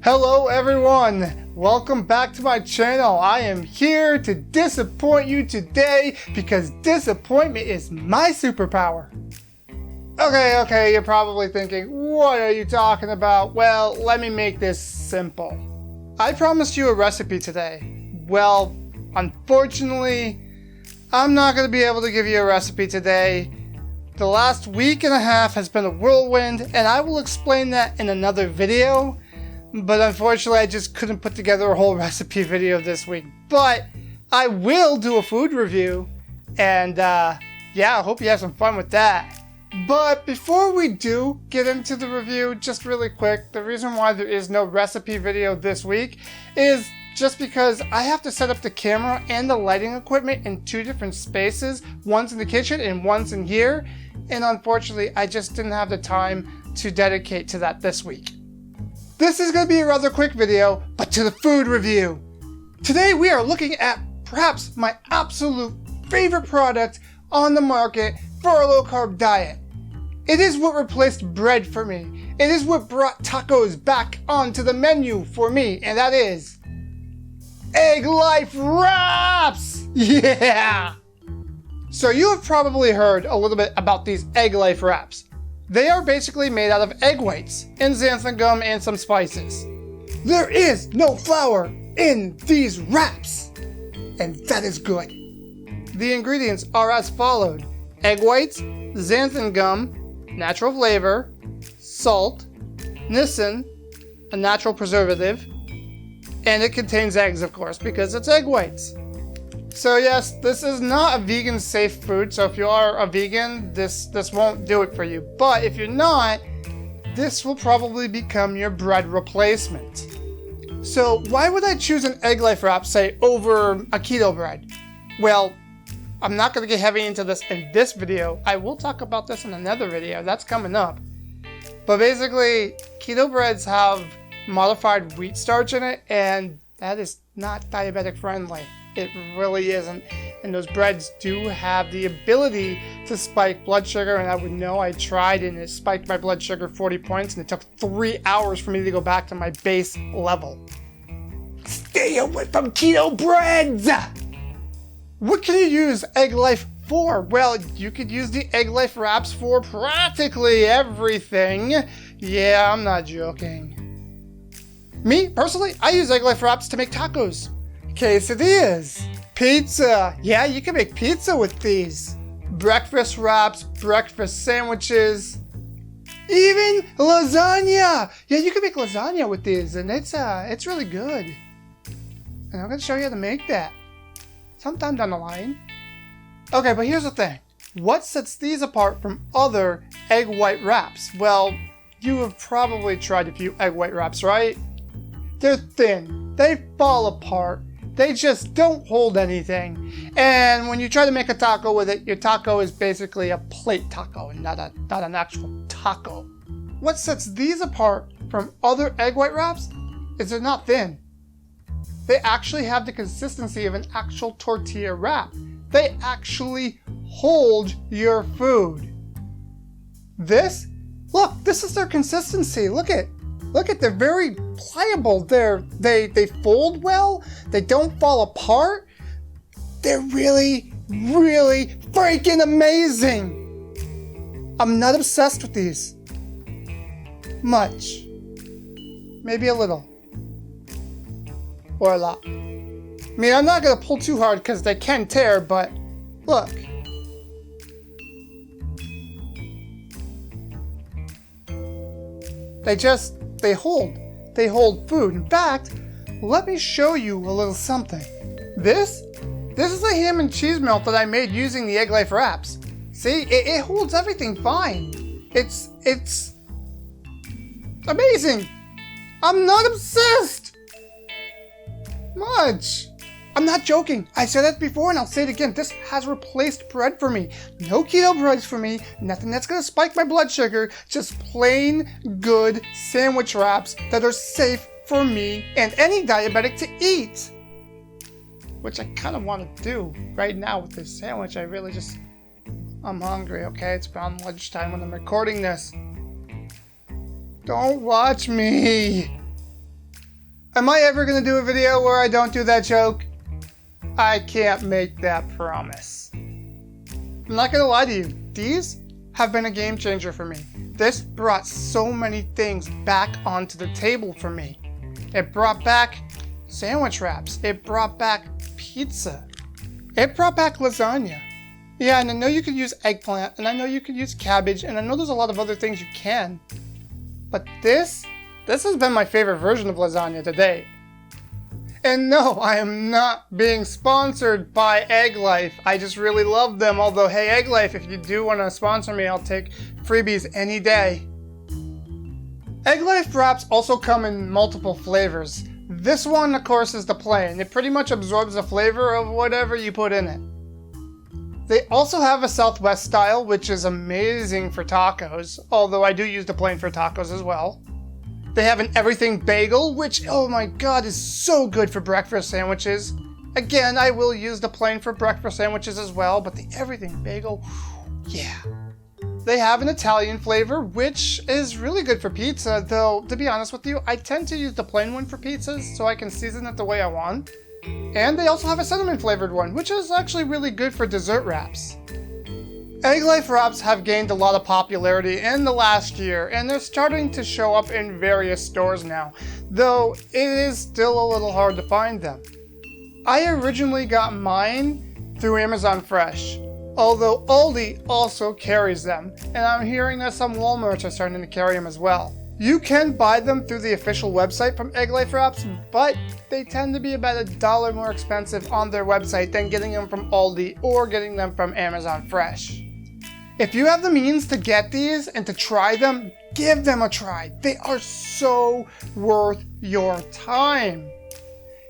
Hello everyone, welcome back to my channel. I am here to disappoint you today because disappointment is my superpower. Okay, you're probably thinking, what are you talking about? Well, let me make this simple. I promised you a recipe today. Well, unfortunately, I'm not going to be able to give you a recipe today. The last week and a half has been a whirlwind, and I will explain that in another video. But unfortunately, I just couldn't put together a whole recipe video this week. But I will do a food review, and yeah, I hope you have some fun with that. But before we do get into the review, just really quick, the reason why there is no recipe video this week is just because I have to set up the camera and the lighting equipment in two different spaces. One's in the kitchen and one's in here. And unfortunately, I just didn't have the time to dedicate to that this week. This is going to be a rather quick video, but to the food review. Today we are looking at perhaps my absolute favorite product on the market for a low-carb diet. It is what replaced bread for me. It is what brought tacos back onto the menu for me, and that is Egg Life Wraps! Yeah! So you have probably heard a little bit about these Egg Life Wraps. They are basically made out of egg whites and xanthan gum and some spices. There is no flour in these wraps, and that is good. The ingredients are as followed: egg whites, xanthan gum, natural flavor, salt, niacin, a natural preservative, and it contains eggs, of course, because it's egg whites. So yes, this is not a vegan safe food, so if you are a vegan, this won't do it for you. But if you're not, this will probably become your bread replacement. So why would I choose an Egg Life Wrap, say, over a keto bread? Well, I'm not going to get heavy into this in this video. I will talk about this in another video. That's coming up. But basically, keto breads have modified wheat starch in it, and that is not diabetic friendly. It really isn't. And those breads do have the ability to spike blood sugar, and I would know. I tried and it spiked my blood sugar 40 points, and it took 3 hours for me to go back to my base level. Stay away from keto breads! What can you use Egg Life for? Well, you could use the Egg Life Wraps for practically everything. Yeah, I'm not joking. Me, personally, I use Egg Life Wraps to make tacos, quesadillas, pizza. Yeah, you can make pizza with these. Breakfast wraps, breakfast sandwiches, even lasagna. Yeah, you can make lasagna with these, and it's really good. And I'm going to show you how to make that sometime down the line. Okay, but here's the thing. What sets these apart from other egg white wraps? Well, you have probably tried a few egg white wraps, right? They're thin, they fall apart, they just don't hold anything. And when you try to make a taco with it, your taco is basically a plate taco and not an actual taco. What sets these apart from other egg white wraps is they're not thin. They actually have the consistency of an actual tortilla wrap. They actually hold your food. This is their consistency. Look at, they're very pliable. They fold well. They don't fall apart. They're really, really freaking amazing. I'm not obsessed with these. Much. Maybe a little. Or a lot. I mean, I'm not going to pull too hard because they can tear, but look. They hold food. In fact, let me show you a little something. This is a ham and cheese melt that I made using the Egg Life Wraps. See, it holds everything fine. It's amazing. I'm not obsessed. Much. I'm not joking. I said that before and I'll say it again. This has replaced bread for me. No keto breads for me. Nothing that's going to spike my blood sugar. Just plain good sandwich wraps that are safe for me and any diabetic to eat. Which I kind of want to do right now with this sandwich. I'm hungry, okay? It's around lunchtime when I'm recording this. Don't watch me. Am I ever going to do a video where I don't do that joke? I can't make that promise. I'm not going to lie to you. These have been a game changer for me. This brought so many things back onto the table for me. It brought back sandwich wraps. It brought back pizza. It brought back lasagna. Yeah, and I know you could use eggplant, and I know you could use cabbage, and I know there's a lot of other things you can. But this has been my favorite version of lasagna to date. And no, I am not being sponsored by Egg Life. I just really love them. Although, hey, Egg Life, if you do want to sponsor me, I'll take freebies any day. Egg Life wraps also come in multiple flavors. This one, of course, is the plain. It pretty much absorbs the flavor of whatever you put in it. They also have a Southwest style, which is amazing for tacos, although I do use the plain for tacos as well. They have an everything bagel, which, oh my god, is so good for breakfast sandwiches. Again, I will use the plain for breakfast sandwiches as well, but the everything bagel, yeah. They have an Italian flavor, which is really good for pizza, though, to be honest with you, I tend to use the plain one for pizzas, so I can season it the way I want. And they also have a cinnamon flavored one, which is actually really good for dessert wraps. Egg Life wraps have gained a lot of popularity in the last year, and they're starting to show up in various stores now, though it is still a little hard to find them. I originally got mine through Amazon Fresh, although Aldi also carries them, and I'm hearing that some Walmarts are starting to carry them as well. You can buy them through the official website from Egg Life Wraps, but they tend to be about $1 more expensive on their website than getting them from Aldi or getting them from Amazon Fresh. If you have the means to get these and to try them, give them a try. They are so worth your time.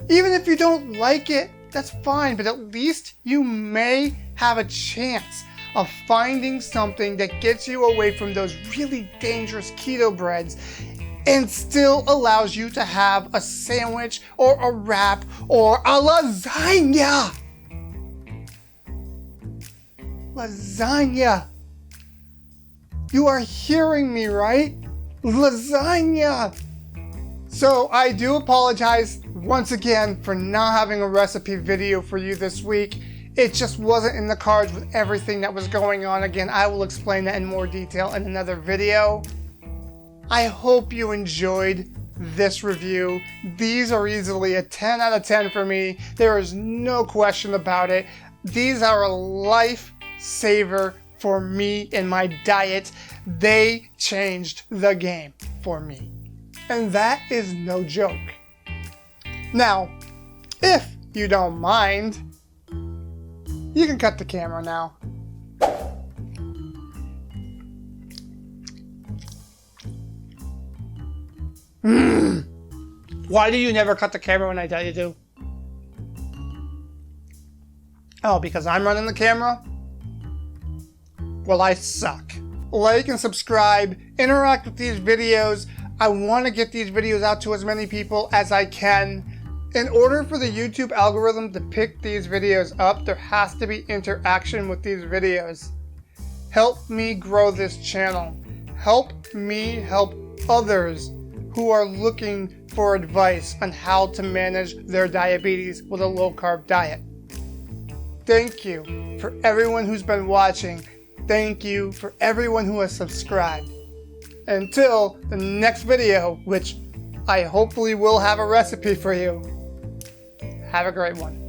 Even if you don't like it, that's fine, but at least you may have a chance of finding something that gets you away from those really dangerous keto breads and still allows you to have a sandwich or a wrap or a lasagna. Lasagna. You are hearing me, right? Lasagna. So I do apologize once again for not having a recipe video for you this week. It just wasn't in the cards with everything that was going on. Again, I will explain that in more detail in another video. I hope you enjoyed this review. These are easily a 10 out of 10 for me. There is no question about it. These are a lifesaver for me in my diet. They changed the game for me. And that is no joke. Now, if you don't mind, you can cut the camera now. Why do you never cut the camera when I tell you to? Oh, because I'm running the camera? Well, I suck. Like and subscribe, interact with these videos. I want to get these videos out to as many people as I can. In order for the YouTube algorithm to pick these videos up, there has to be interaction with these videos. Help me grow this channel. Help me help others who are looking for advice on how to manage their diabetes with a low-carb diet. Thank you for everyone who's been watching. Thank you for everyone who has subscribed. Until the next video, which I hopefully will have a recipe for you. Have a great one.